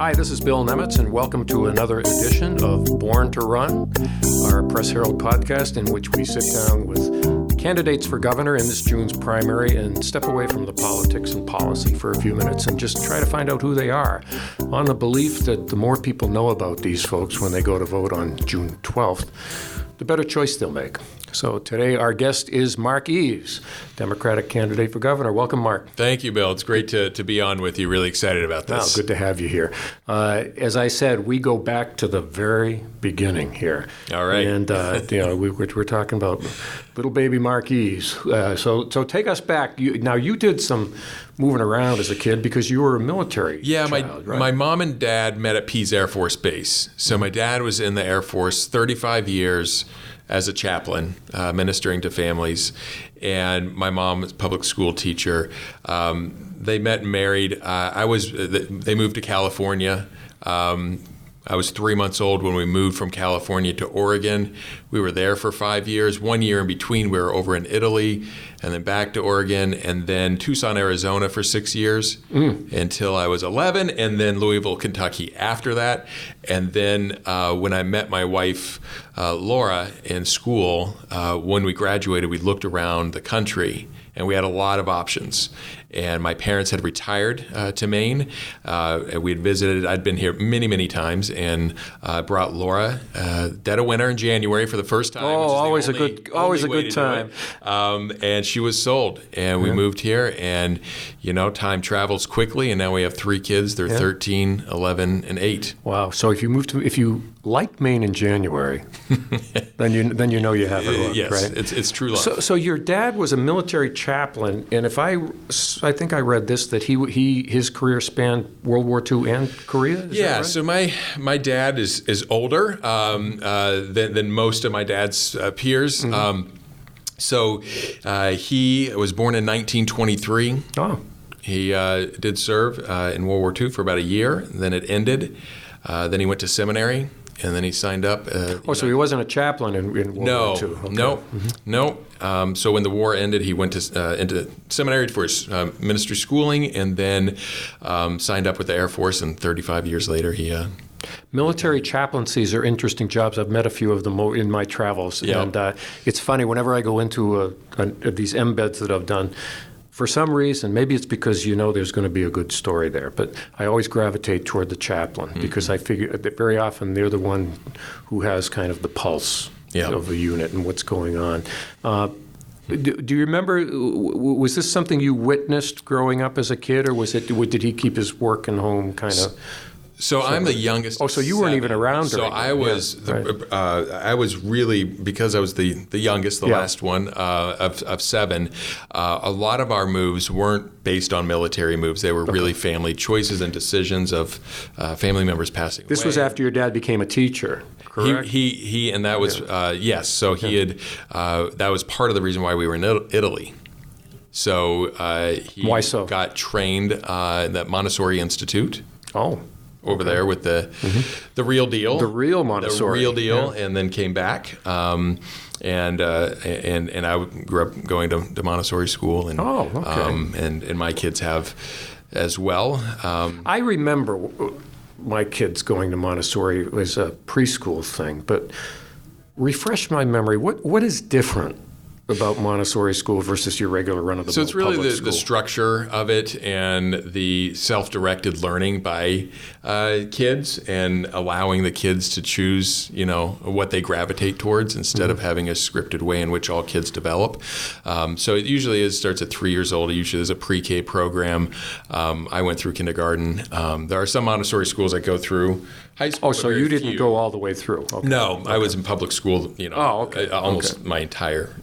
Hi, this is Bill Nemitz, and welcome to another edition of Born to Run, our Press Herald podcast in which we sit down with candidates for governor in this June's primary and step away from the politics and policy for a few minutes and just try to find out who they are, on the belief that the more people know about these folks when they go to vote on June 12th, the better choice they'll make. So today our guest is Mark Eves, Democratic candidate for governor. Welcome, Mark. Thank you, Bill. It's great to be on with you. Really excited about this. Good to have you here. As I said, we go back to the very beginning here. All right. And we're talking about little baby Mark Eves. So take us back. You did some moving around as a kid because you were a military child, right? My mom and dad met at Pease Air Force Base. So my dad was in the Air Force 35 years as a chaplain, ministering to families, and my mom was a public school teacher. They met and married. They moved to California. I was 3 months old when we moved from California to Oregon. We were there for 5 years. 1 year in between, we were over in Italy, and then back to Oregon, and then Tucson, Arizona for 6 years until I was 11, and then Louisville, Kentucky after that. And then when I met my wife, Laura, in school, when we graduated, we looked around the country, and we had a lot of options. And my parents had retired to Maine. And we had visited. I'd been here many, many times, and brought Laura dead of winter in January for the first time. Oh, always a good time. And she was sold, and we moved here. And time travels quickly, and now we have 3 kids. They're 13, 11, and 8. Wow! So if you like Maine in January, then you know you have it hooked, yes, right? It's true love. So your dad was a military chaplain, and I think I read this that his career spanned World War II and Korea. Is that right? So my dad is older than most of my dad's peers. Mm-hmm. So he was born in 1923. Oh. He did serve in World War II for about a year. Then it ended. Then he went to seminary. And then he signed up. So he wasn't a chaplain in World War II? Okay. No. So when the war ended, he went into seminary for his ministry schooling, and then signed up with the Air Force. And 35 years later, he. Military chaplaincies are interesting jobs. I've met a few of them in my travels, and it's funny whenever I go into these embeds that I've done. For some reason, maybe it's because there's going to be a good story there, but I always gravitate toward the chaplain because I figure that very often they're the one who has kind of the pulse of the unit and what's going on. Do you remember, was this something you witnessed growing up as a kid, or did he keep his work and home kind of? So I'm the youngest. Oh, so you weren't even around. So I was. I was really, because I was the youngest, the last one of 7. A lot of our moves weren't based on military moves. They were really family choices and decisions of family members passing away. This was after your dad became a teacher, correct? He and that was yes. So he had. That was part of the reason why we were in Italy. So he Why so? Got trained in that Montessori Institute. Oh. Over there with the real deal, the real Montessori, the real deal, and then came back, and I grew up going to Montessori school, and and my kids have as well. I remember my kids going to Montessori. It was a preschool thing, but refresh my memory. What is different about Montessori school versus your regular run-of-the-mill So it's really the school? Structure of it and the self-directed learning by kids, and allowing the kids to choose, what they gravitate towards instead of having a scripted way in which all kids develop. So it usually starts at 3 years old. It usually is a pre-K program. I went through kindergarten. There are some Montessori schools that go through high school. Oh, so you didn't go all the way through? Okay. No, I was in public school, almost my entire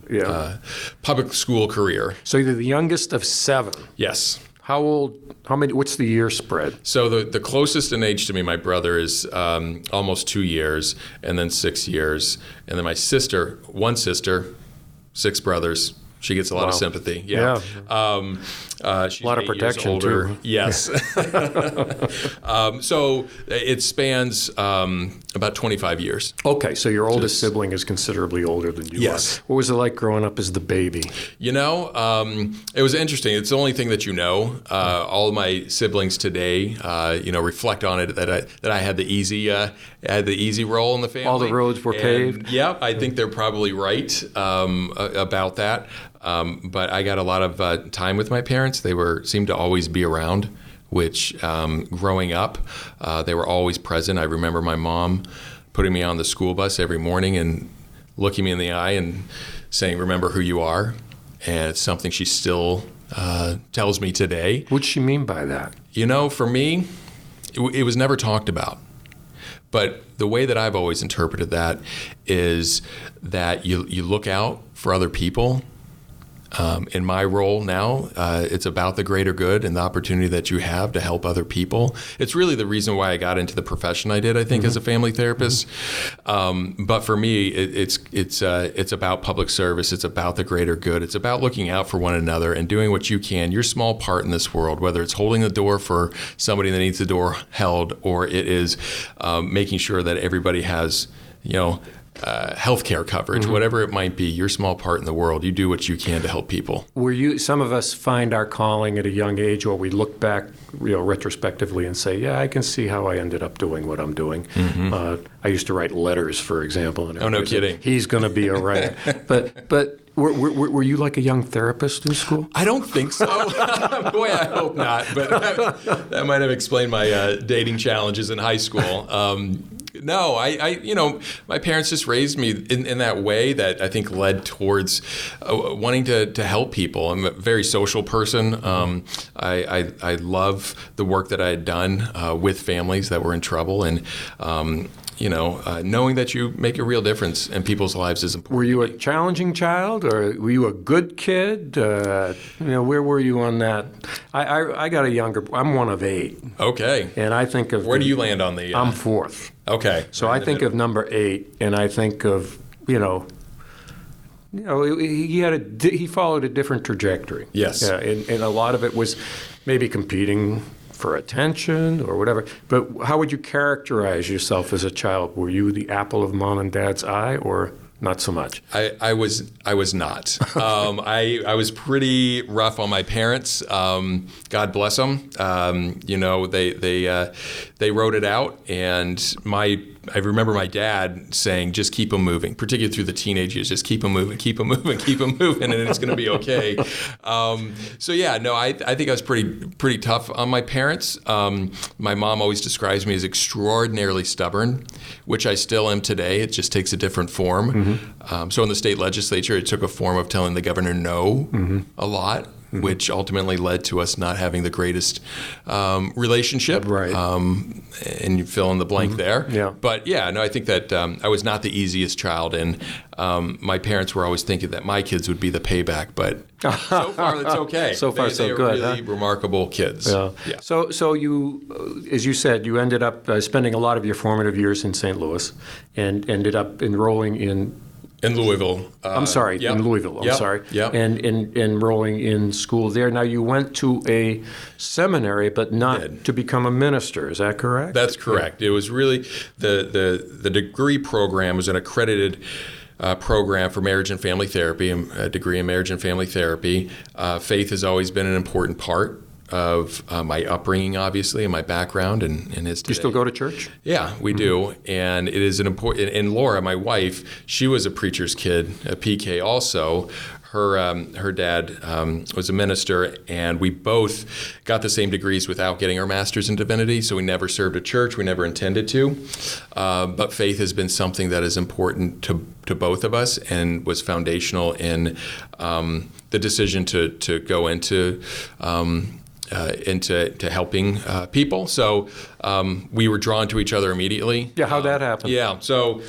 public school career. So you're the youngest of 7. Yes. How old? How many? What's the year spread? So the closest in age to me, my brother, is almost 2 years, and then 6 years, and then my sister, 1 sister, 6 brothers. She gets a lot of sympathy. Yeah. She's a lot of 8 years protection, older. too. Yes. So it spans about 25 years. Okay, so your oldest sibling is considerably older than you Yes. are. What was it like growing up as the baby? You know, it was interesting. It's the only thing that you know. All of my siblings today, reflect on it that I had the easy role in the family. All the roads were paved. Yeah, I think they're probably right about that. But I got a lot of time with my parents. They seemed to always be around, which growing up, they were always present. I remember my mom putting me on the school bus every morning and looking me in the eye and saying, "Remember who you are." And it's something she still tells me today. What'd she mean by that? You know, for me, it was never talked about. But the way that I've always interpreted that is that you look out for other people. In my role now, it's about the greater good and the opportunity that you have to help other people. It's really the reason why I got into the profession I did, I think, as a family therapist. But for me, it's about public service. It's about the greater good. It's about looking out for one another and doing what you can, your small part in this world, whether it's holding the door for somebody that needs the door held, or it is making sure that everybody has, healthcare coverage, whatever it might be, your small part in the world, you do what you can to help people. Some of us find our calling at a young age, or we look back, retrospectively and say, yeah, I can see how I ended up doing what I'm doing. I used to write letters, for example. And oh, no kidding. He's going to be a writer. But were you like a young therapist in school? I don't think so. Boy, I hope not. But that might have explained my dating challenges in high school. No, my parents just raised me in that way that I think led towards wanting to help people. I'm a very social person. I love the work that I had done with families that were in trouble, and knowing that you make a real difference in people's lives is important. Were you a challenging child, or were you a good kid? Where were you on that? I got I'm one of 8. Okay. And I think of... Where do you land on the... I'm 4th. Okay. So I think of number 8, and I think of, he followed a different trajectory. Yes. Yeah, and a lot of it was maybe competing for attention or whatever. But how would you characterize yourself as a child? Were you the apple of mom and dad's eye, or not so much? I was not. I was pretty rough on my parents. God bless them. They wrote it out, and I remember my dad saying, "Just keep them moving," particularly through the teenage years. Just keep them moving, keep them moving, keep them moving, and it's going to be okay. I think I was pretty tough on my parents. My mom always describes me as extraordinarily stubborn, which I still am today. It just takes a different form. So in the state legislature, it took a form of telling the governor no a lot, which ultimately led to us not having the greatest relationship. Right. And you fill in the blank there. Yeah. But I think that I was not the easiest child, and my parents were always thinking that my kids would be the payback, but so far it's okay. So far, so good. They're really remarkable kids. Yeah. Yeah. So you, as you said, you ended up spending a lot of your formative years in St. Louis, and ended up enrolling in Louisville. In Louisville. I'm sorry. Yep. And enrolling in school there. Now, you went to a seminary, but not to become a minister. Is that correct? That's correct. Yeah. It was really the degree program was an accredited program for marriage and family therapy, a degree in marriage and family therapy. Faith has always been an important part of my upbringing, obviously, and my background, and his. Do you still go to church? Yeah, we do, and it is an important. And Laura, my wife, she was a preacher's kid, a PK also. Her dad was a minister, and we both got the same degrees without getting our masters in divinity. So we never served a church. We never intended to. But faith has been something that is important to both of us, and was foundational in the decision to go into helping people. So we were drawn to each other immediately. Yeah, how'd that happen? Yeah, so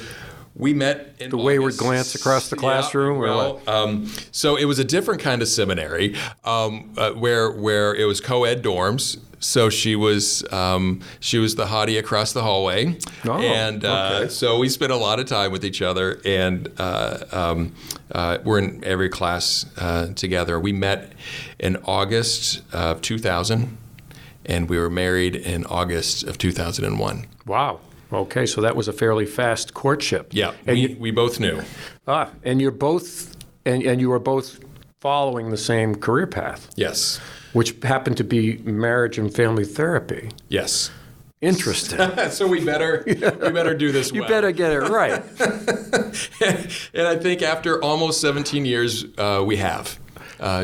We met in the wayward August. glance across the classroom, or what? So it was a different kind of seminary, where it was co-ed dorms. So she was the hottie across the hallway, and so we spent a lot of time with each other, and we're in every class together. We met in August of 2000, and we were married in August of 2001. Wow. Okay, so that was a fairly fast courtship. Yeah, and we both knew. And you're both, and you were both following the same career path. Yes. Which happened to be marriage and family therapy. Yes. Interesting. So we better do this well. You better get it right. And I think after almost 17 years, we have.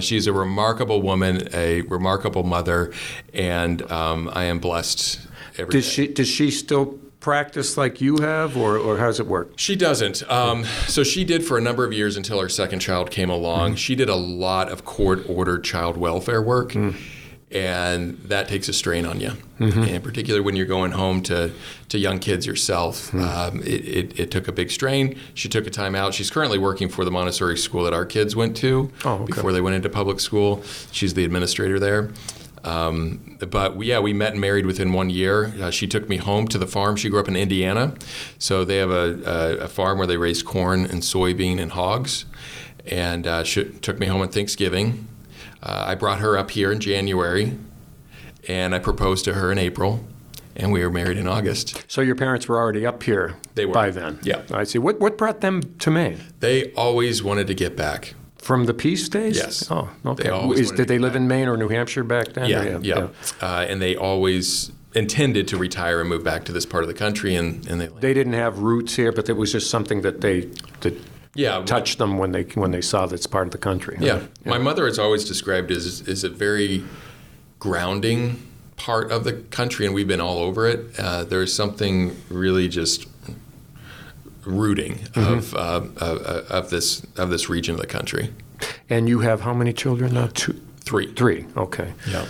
She's a remarkable woman, a remarkable mother, and I am blessed every day. Does she still practice like you have, or how does it work? She doesn't. So she did for a number of years until her second child came along. She did a lot of court-ordered child welfare work, and that takes a strain on you. And particularly when you're going home to young kids yourself, it took a big strain. She took a time out. She's currently working for the Montessori school that our kids went to before they went into public school. She's the administrator there. But we met and married within 1 year. She took me home to the farm. She grew up in Indiana. So they have a farm where they raise corn and soybean and hogs. And she took me home on Thanksgiving. I brought her up here in January, and I proposed to her in April, and we were married in August. So your parents were already up here by then? Yeah. I see. What brought them to Maine? They always wanted to get back. From the peace days? Yes. Oh, okay. Did they live in Maine or New Hampshire back then? Yeah. And they always intended to retire and move back to this part of the country, and they didn't have roots here, but it was just something that touched them when they saw that's part of the country. Yeah. My mother is always described as a very grounding part of the country, and we've been all over it. There's something really just rooting of this region of the country. And you have how many children now? Three. Okay. Yeah.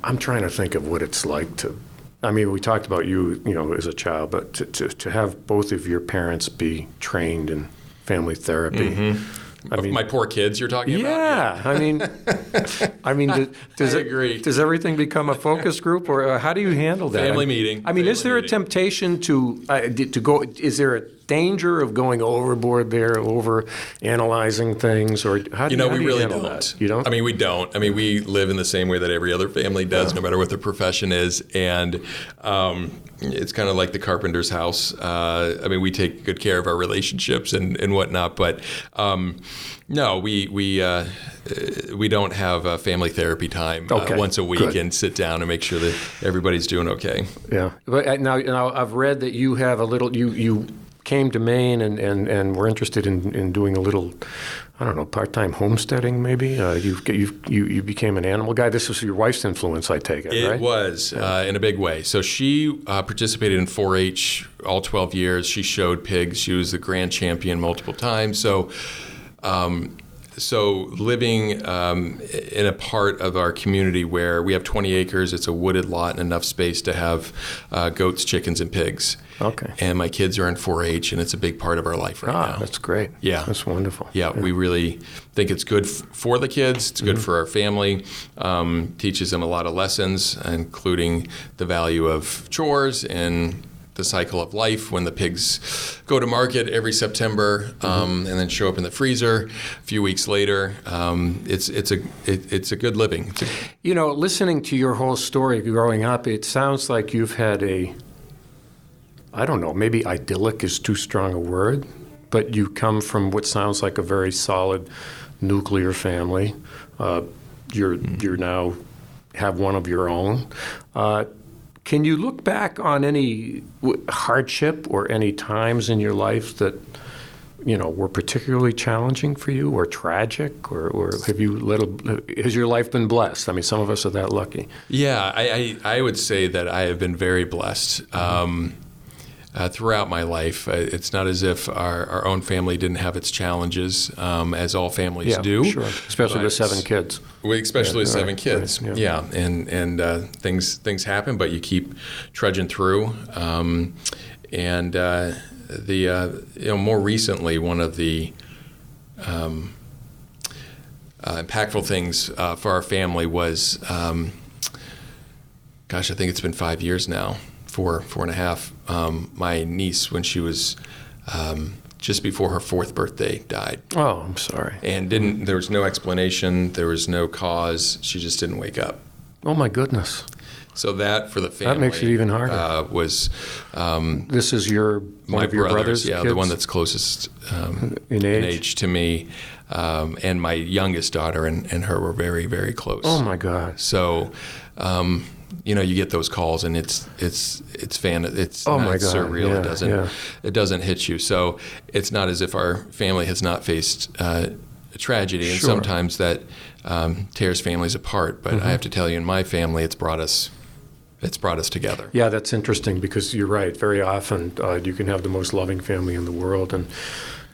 I'm trying to think of what it's like to. I mean, we talked about you as a child, but to have both of your parents be trained in family therapy. I mean, my poor kids you're talking about? Yeah. I mean, does everything become a focus group, or how do you handle that? Family meeting. I mean, is there a temptation to go? Is there a danger of going overboard there, over analyzing things, or how do you really handle don't. That? You don't? I mean, we don't. I mean, we live in the same way that every other family does, no matter what their profession is, and it's kind of like the carpenter's house. I mean, we take good care of our relationships and whatnot, but no, we don't have family therapy time once a week and sit down and make sure that everybody's doing okay. Yeah, but now I've read that you have a little you came to Maine and were interested in doing a little, I don't know, part-time homesteading maybe? You became an animal guy. This was your wife's influence, I take it, right? It was, in a big way. So she participated in 4-H all 12 years. She showed pigs. She was the grand champion multiple times. So living in a part of our community where we have 20 acres, it's a wooded lot and enough space to have goats, chickens, and pigs. Okay. And my kids are in 4-H, and it's a big part of our life right now. That's great. Yeah. That's wonderful. Yeah, we really think it's good for the kids. It's good for our family. Teaches them a lot of lessons, including the value of chores and the cycle of life when the pigs go to market every September and then show up in the freezer a few weeks later. It's a good living. Listening to your whole story growing up, it sounds like you've had I don't know, maybe idyllic is too strong a word, but you come from what sounds like a very solid nuclear family. You're now have one of your own. Can you look back on any hardship or any times in your life that were particularly challenging for you, or tragic, or has your life been blessed? I mean, some of us are that lucky. Yeah, I would say that I have been very blessed. Throughout my life, it's not as if our own family didn't have its challenges, as all families do. Sure. Especially with 7 kids. Especially with 7 kids. Right, yeah. And things happen, but you keep trudging through. more recently, one of the impactful things for our family was, I think it's been 5 years now, four and a half. My niece, when she was just before her 4th birthday, died. Oh, I'm sorry. And there was no explanation, there was no cause. She just didn't wake up. Oh my goodness. So that for the family, that makes it even harder. Was this is one of your brothers? Yeah, kids? The one that's closest in age to me, and my youngest daughter and her were very, very close. Oh my God! So, you get those calls, and it's oh not my God. surreal. Yeah, it doesn't hit you. So it's not as if our family has not faced a tragedy, and Sure. sometimes that tears families apart. But I have to tell you, in my family, it's brought us together. Yeah, that's interesting because you're right. Very often you can have the most loving family in the world, and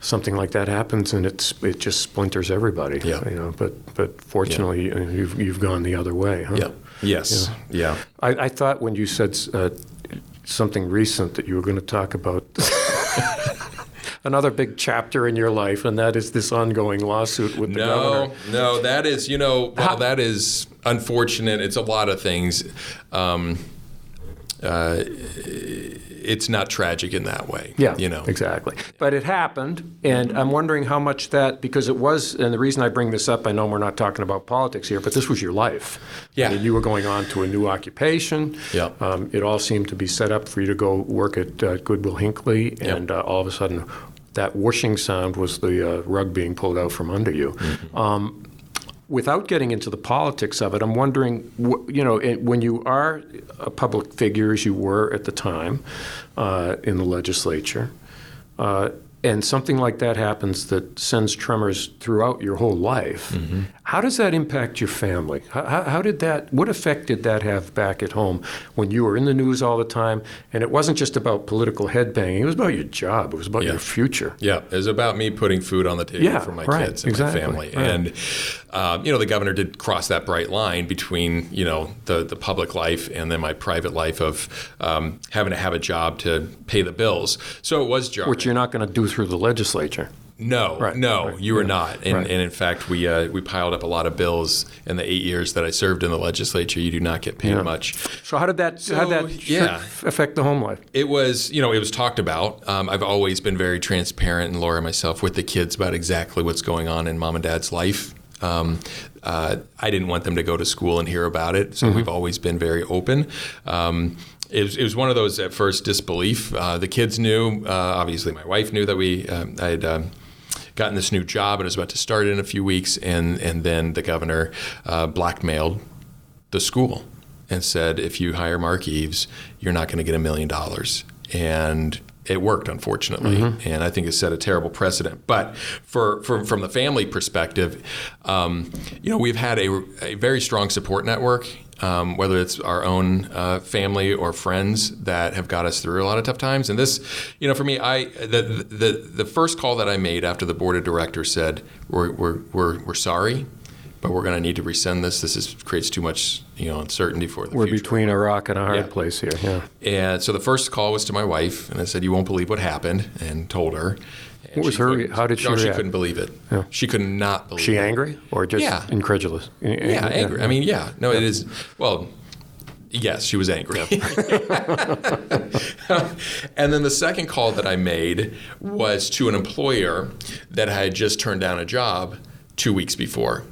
something like that happens, and it just splinters everybody. Yeah. But fortunately, you've gone the other way, huh? Yeah. Yes. Yeah. I thought when you said something recent that you were going to talk about another big chapter in your life, and that is this ongoing lawsuit with the governor. No, that is, that is unfortunate. It's a lot of things. It's not tragic in that way. Yeah, exactly. But it happened, and I'm wondering how much that, because it was, and the reason I bring this up, I know we're not talking about politics here, but this was your life. Yeah. I mean, you were going on to a new occupation. Yeah. It all seemed to be set up for you to go work at Goodwill Hinckley, and all of a sudden, that whooshing sound was the rug being pulled out from under you. Mm-hmm. Without getting into the politics of it, I'm wondering, when you are a public figure, as you were at the time in the legislature, and something like that happens that sends tremors throughout your whole life, mm-hmm. How does that impact your family? What effect did that have back at home when you were in the news all the time? And it wasn't just about political headbanging, it was about your job, it was about your future. Yeah, it was about me putting food on the table for my kids and my family. Right. And, the governor did cross that bright line between, the public life and then my private life of having to have a job to pay the bills. So it was jarring. Which you're not going to do through the legislature. No, you were not. And in fact, we piled up a lot of bills in the 8 years that I served in the legislature. You do not get paid much. So how did that affect the home life? It was, it was talked about. I've always been very transparent, and Laura and myself, with the kids about exactly what's going on in mom and dad's life. I didn't want them to go to school and hear about it, so we've always been very open. It was one of those at first disbelief. The kids knew, obviously my wife knew that I had gotten this new job and was about to start in a few weeks, and then the governor blackmailed the school and said, if you hire Mark Eves, you're not going to get $1 million. And it worked, unfortunately, and I think it set a terrible precedent. But from the family perspective, we've had a very strong support network, whether it's our own family or friends that have got us through a lot of tough times. And this, for me, the first call that I made after the board of directors said, we're sorry, but we're going to need to rescind this. This creates too much, uncertainty for the future. We're between a rock and a hard place here. Yeah. And so the first call was to my wife, and I said, "You won't believe what happened," and told her. And what was her? How did she react? She couldn't believe it. Yeah. She could not believe it. She angry or just incredulous? Yeah, angry. I mean, no, it is. Well, yes, she was angry. And then the second call that I made was to an employer that I had just turned down a job 2 weeks before.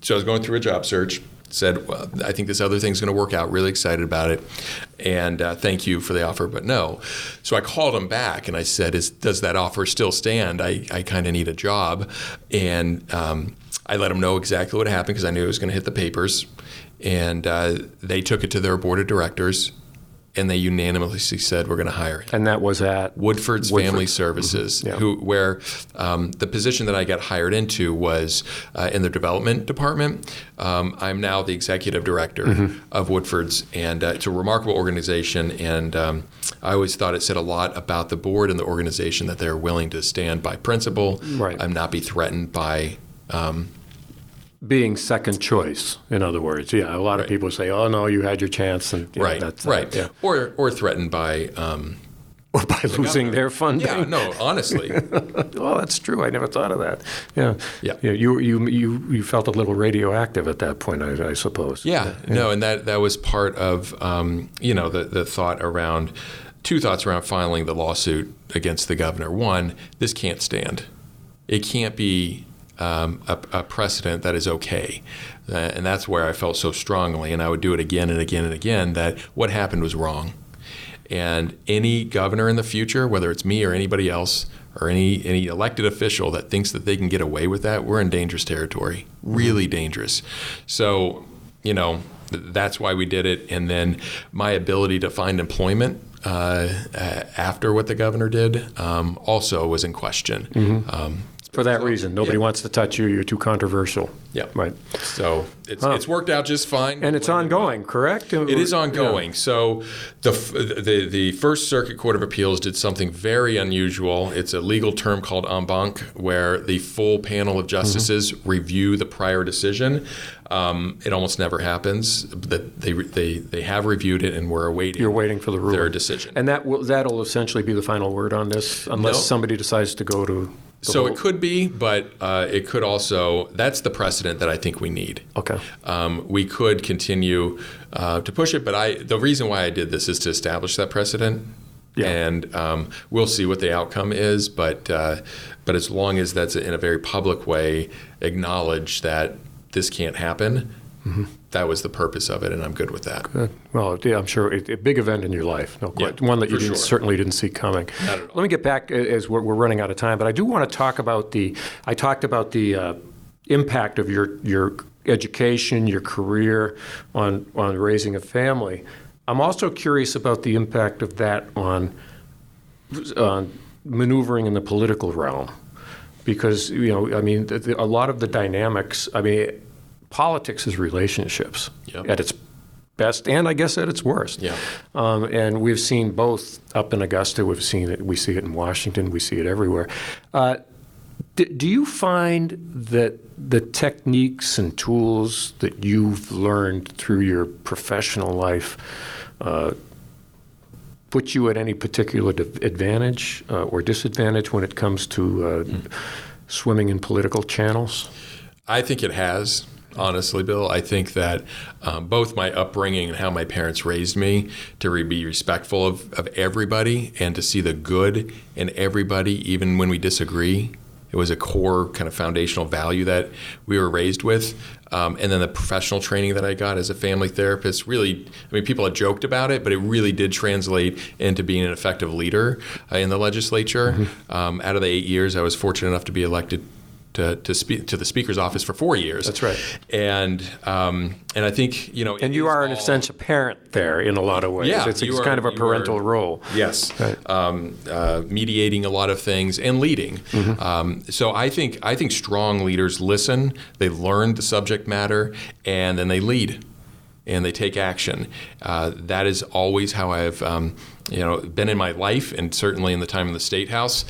So I was going through a job search, said, well, I think this other thing's going to work out, really excited about it, and thank you for the offer, but no. So I called him back and I said, does that offer still stand? I kind of need a job. And I let him know exactly what happened because I knew it was going to hit the papers. And they took it to their board of directors, and they unanimously said, we're going to hire him. And that was at? Woodford's Family Services, where the position that I got hired into was in the development department. I'm now the executive director of Woodford's, and it's a remarkable organization, and I always thought it said a lot about the board and the organization that they're willing to stand by principle and not be threatened by being second choice, in other words. Yeah, a lot of people say, oh, no, you had your chance. And, that's right. Yeah. Or threatened by Or by losing their funding? Yeah, no, honestly. Well, that's true. I never thought of that. Yeah. Yeah. You felt a little radioactive at that point, I suppose. Yeah. No, and that was part of, the thought around, two thoughts around filing the lawsuit against the governor. One, this can't stand. It can't be a precedent that is okay. And that's where I felt so strongly, and I would do it again and again and again, that what happened was wrong. And any governor in the future, whether it's me or anybody else, or any elected official that thinks that they can get away with that, we're in dangerous territory, really dangerous. So, that's why we did it. And then my ability to find employment after what the governor did also was in question. For that reason, nobody wants to touch you. You're too controversial. Yeah. Right. So it's worked out just fine. And it's ongoing, correct? It is ongoing. Yeah. So the First Circuit Court of Appeals did something very unusual. It's a legal term called en banc, where the full panel of justices review the prior decision. It almost never happens. They have reviewed it, and we're awaiting. You're waiting for the ruling. Their decision. And that'll essentially be the final word on this, unless somebody decides to go to. So it could be, but it could also. That's the precedent that I think we need. Okay. We could continue to push it, but the reason why I did this is to establish that precedent. Yeah. And we'll see what the outcome is, but as long as that's in a very public way, acknowledge that this can't happen. That was the purpose of it, and I'm good with that. Good. Well, yeah, I'm sure a big event in your life, no question. One that you certainly didn't see coming. Not at all. Let me get back, as we're running out of time, but I do want to talk about I talked about the impact of your education, your career on raising a family. I'm also curious about the impact of that on maneuvering in the political realm, because a lot of the dynamics. Politics is relationships at its best, and I guess at its worst. Yeah. And we've seen both up in Augusta. We've seen it. We see it in Washington. We see it everywhere. Do you find that the techniques and tools that you've learned through your professional life put you at any particular advantage or disadvantage when it comes to swimming in political channels? I think it has. Honestly, Bill, I think that both my upbringing and how my parents raised me to be respectful of everybody and to see the good in everybody, even when we disagree. It was a core kind of foundational value that we were raised with. And then the professional training that I got as a family therapist really, people had joked about it, but it really did translate into being an effective leader in the legislature. Out of the 8 years, I was fortunate enough to be elected to speak to the Speaker's office for 4 years. That's right. And I think, And you are, in a sense, a parent there in a lot of ways. Yeah. It's kind of a parental role. Yes. Right. Mediating a lot of things and leading. So I think strong leaders listen, they learn the subject matter, and then they lead. And they take action. That is always how I've been in my life, and certainly in the time in the State House.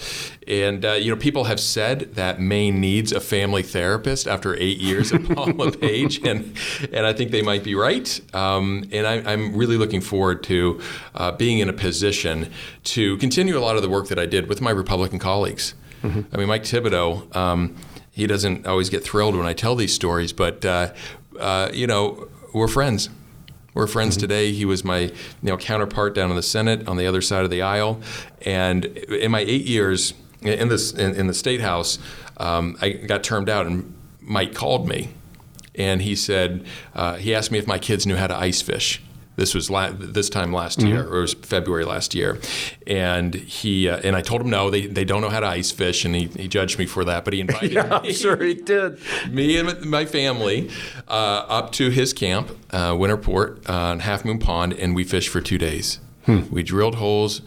And people have said that Maine needs a family therapist after 8 years at Paul LePage, and I think they might be right. And I'm really looking forward to being in a position to continue a lot of the work that I did with my Republican colleagues. Mike Thibodeau, he doesn't always get thrilled when I tell these stories, but we're friends. We're friends today. He was my counterpart down in the Senate on the other side of the aisle. And in my 8 years in the State House, I got termed out, and Mike called me. And he said, he asked me if my kids knew how to ice fish. This was this time last year, or it was February last year, and and I told him no, they don't know how to ice fish, and he judged me for that. But he invited me, I'm sure he did, me and my family up to his camp, Winterport, on Half Moon Pond, and we fished for 2 days. We drilled holes,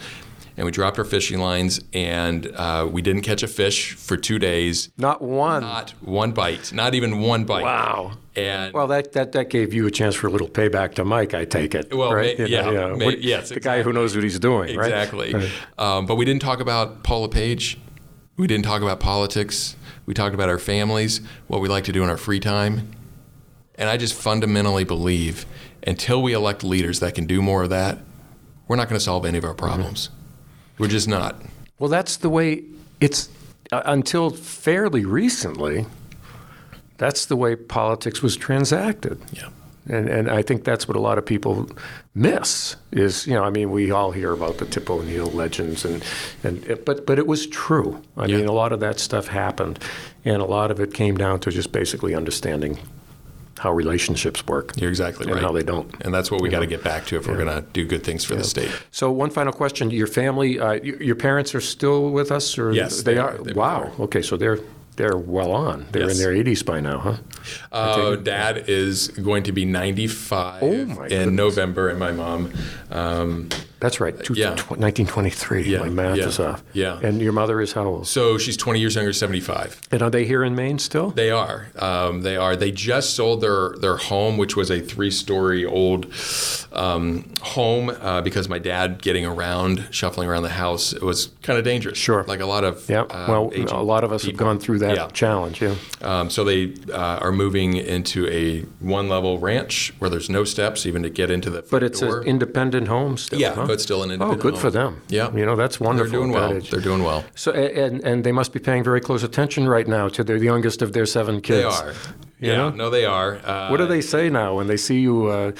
and we dropped our fishing lines, and we didn't catch a fish for 2 days. Not one. Not one bite. Not even one bite. Wow. And well, that gave you a chance for a little payback to Mike, I take it. Well, right? Yes, the guy who knows what he's doing, right? Exactly. But we didn't talk about Paul LePage. We didn't talk about politics. We talked about our families, what we like to do in our free time. And I just fundamentally believe until we elect leaders that can do more of that, we're not going to solve any of our problems. We're just not. Well, that's the way it's until fairly recently. That's the way politics was transacted. Yeah. And I think that's what a lot of people miss is, we all hear about the Tip O'Neill legends, but it was true. I mean, a lot of that stuff happened, and a lot of it came down to just basically understanding how relationships work. You're exactly right. And how they don't. And that's what we got to get back to if we're going to do good things for the state. So one final question. Your family, your parents are still with us? Or yes. They are? Wow. Okay, so they're well on. They're in their 80s by now, huh? Dad is going to be 95 in November, and my mom... That's right, 1923. My math is off. Yeah. And your mother is how old? So she's 20 years younger, 75. And are they here in Maine still? They are. They are. They just sold their home, which was a 3-story old home, because my dad shuffling around the house, it was kind of dangerous. Sure. Like a lot of a lot of us have gone through that challenge, so they are moving into a 1-level ranch where there's no steps even to get into the front But it's door. an independent home still, but it's still an independent home. Oh, good for them. Yeah. That's wonderful. They're doing well. They're doing well. So, and they must be paying very close attention right now to the youngest of their 7 kids. They are. No, they are. What do they say now when they see you, in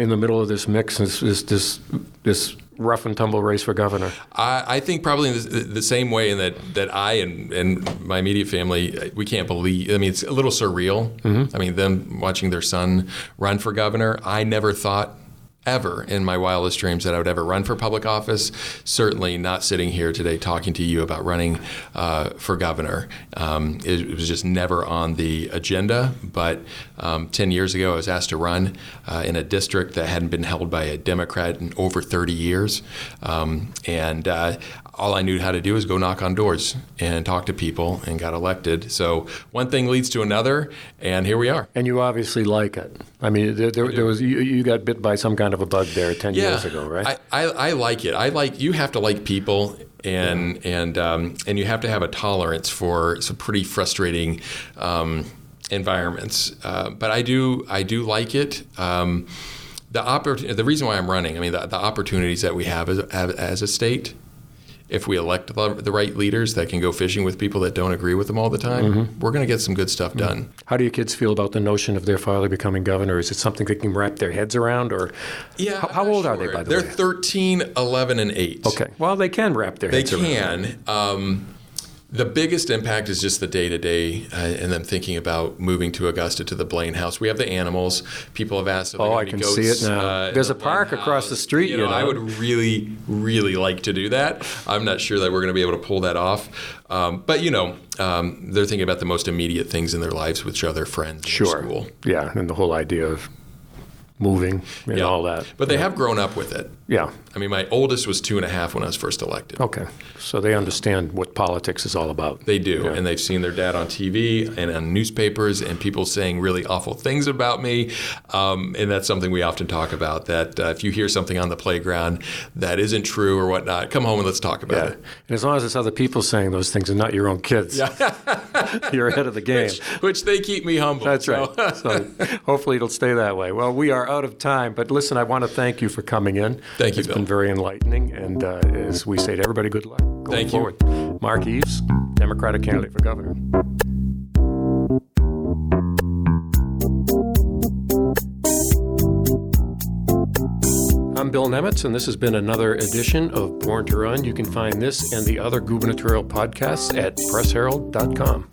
the middle of this mix, this rough and tumble race for governor? I think probably in the same way in that I and my immediate family, we can't believe. I mean, it's a little surreal. Mm-hmm. I mean, them watching their son run for governor. I never thought ever in my wildest dreams that I would ever run for public office. Certainly not sitting here today talking to you about running for governor. It was just never on the agenda. But 10 years ago, I was asked to run in a district that hadn't been held by a Democrat in over 30 years. And all I knew how to do was go knock on doors and talk to people, and got elected. So one thing leads to another, and here we are. And you obviously like it. I mean, there was you got bit by some kind of a bug there 10 years ago, right? I like it. You have to like people, and you have to have a tolerance for some pretty frustrating environments. But I do like it. The reason why I'm running, I mean, the opportunities that we have as a state. If we elect the right leaders that can go fishing with people that don't agree with them all the time, we're going to get some good stuff done. How do your kids feel about the notion of their father becoming governor? Is it something they can wrap their heads around? Or how old are they, by the way? They're 13, 11, and 8. Okay. Well, they can wrap their heads around. They can. The biggest impact is just the day-to-day and them thinking about moving to Augusta to the Blaine house. We have the animals. People have asked if there are I can goats, see it now. There's a park across the street. I would really, really like to do that. I'm not sure that we're going to be able to pull that off. But, they're thinking about the most immediate things in their lives, which are their friends in their school. Yeah, and the whole idea of moving and all that. But they have grown up with it. Yeah. I mean, my oldest was 2.5 when I was first elected. Okay. So they understand what politics is all about. They do. Yeah. And they've seen their dad on TV and on newspapers and people saying really awful things about me. And that's something we often talk about, that if you hear something on the playground that isn't true or whatnot, come home and let's talk about it. And as long as it's other people saying those things and not your own kids, you're ahead of the game. Which they keep me humble. That's right. So hopefully it'll stay that way. Well, we are out of time. But listen, I want to thank you for coming in. Thank you, Bill. It's been very enlightening, and as we say to everybody, good luck going forward. Mark Eves, Democratic candidate for governor. I'm Bill Nemitz, and this has been another edition of Born to Run. You can find this and the other gubernatorial podcasts at pressherald.com.